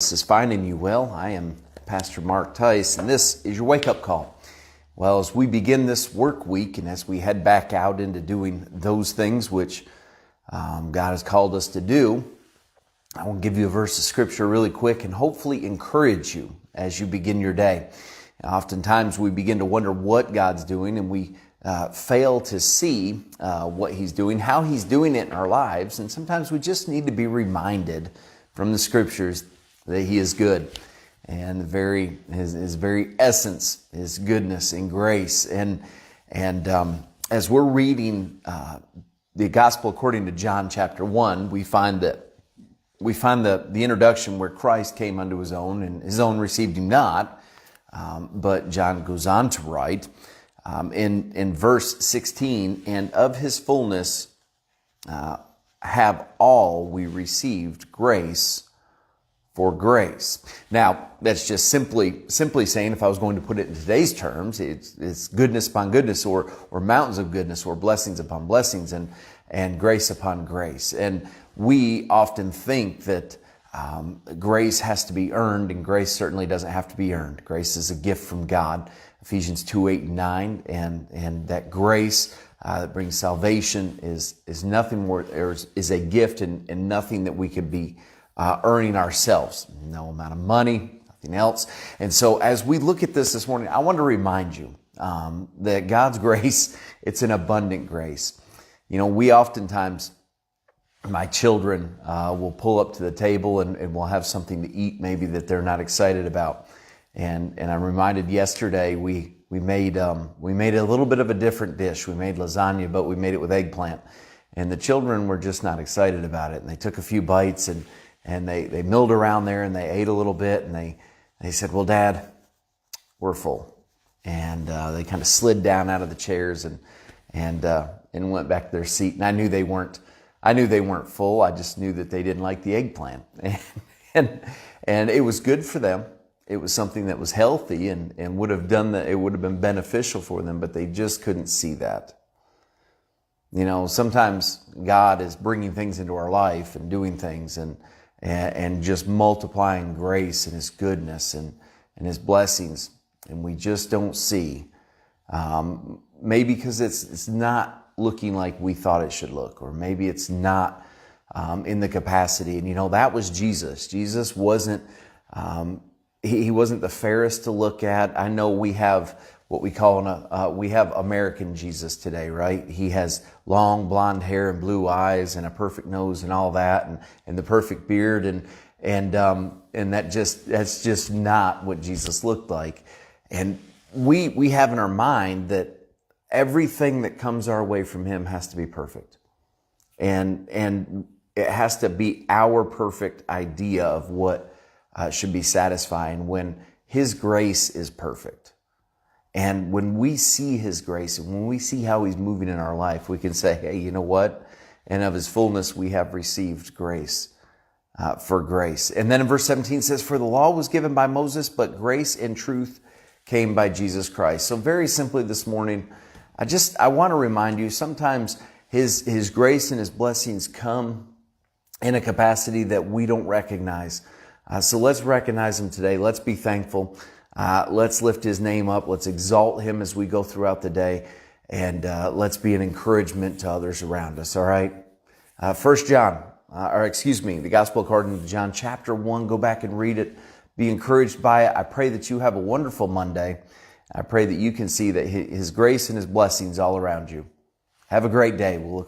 This is finding you well. I am Pastor Mark Tice, and this is your wake-up call. Well, as we begin this work week and as we head back out into doing those things which God has called us to do, I want to give you a verse of Scripture really quick and hopefully encourage you as you begin your day. Oftentimes we begin to wonder what God's doing, and we fail to see what He's doing, how He's doing it in our lives, and sometimes we just need to be reminded from the Scriptures that He is good, and His very essence is goodness and grace. And as we're reading the Gospel according to John chapter 1, we find the introduction where Christ came unto His own, and His own received Him not. But John goes on to write in verse 16, and of His fullness have all we received grace for grace. Now, that's just simply saying, if I was going to put it in today's terms, it's goodness upon goodness, or mountains of goodness, or blessings upon blessings, and grace upon grace. And we often think that grace has to be earned, and grace certainly doesn't have to be earned. Grace is a gift from God, Ephesians 2:8-9, and that grace that brings salvation is nothing more, or is a gift and nothing that we could be earning ourselves. No amount of money, nothing else. And so as we look at this morning, I want to remind you that God's grace, it's an abundant grace. You know, we oftentimes, my children will pull up to the table and we'll have something to eat maybe that they're not excited about. And I'm reminded yesterday we made a little bit of a different dish. We made lasagna, but we made it with eggplant. And the children were just not excited about it. And they took a few bites and they milled around there and they ate a little bit, and they said, "Well, Dad, we're full." And they kind of slid down out of the chairs and went back to their seat. And I knew they weren't full. I just knew that they didn't like the eggplant. And it was good for them. It was something that was healthy and would have been beneficial for them, but they just couldn't see that. You know, sometimes God is bringing things into our life and doing things and just multiplying grace and His goodness and His blessings, and we just don't see. Maybe because it's not looking like we thought it should look, or maybe it's not in the capacity. And you know, that was Jesus. Jesus wasn't he wasn't the fairest to look at. I know we have what we call we have American Jesus today, right? He has long blonde hair and blue eyes and a perfect nose and all that, and the perfect beard, and that's just not what Jesus looked like. And we have in our mind that everything that comes our way from Him has to be perfect, and it has to be our perfect idea of what should be satisfying, when His grace is perfect. And when we see His grace and when we see how He's moving in our life, we can say, hey, you know what? And of His fullness we have received grace for grace. And then in verse 17 it says, for the law was given by Moses, but grace and truth came by Jesus Christ. So very simply this morning, I want to remind you, sometimes His grace and His blessings come in a capacity that we don't recognize. So let's recognize Him today. Let's be thankful. Let's lift His name up. Let's exalt Him as we go throughout the day. And let's be an encouragement to others around us, all right? The Gospel according to John chapter 1. Go back and read it. Be encouraged by it. I pray that you have a wonderful Monday. I pray that you can see that His grace and His blessings all around you. Have a great day. We'll look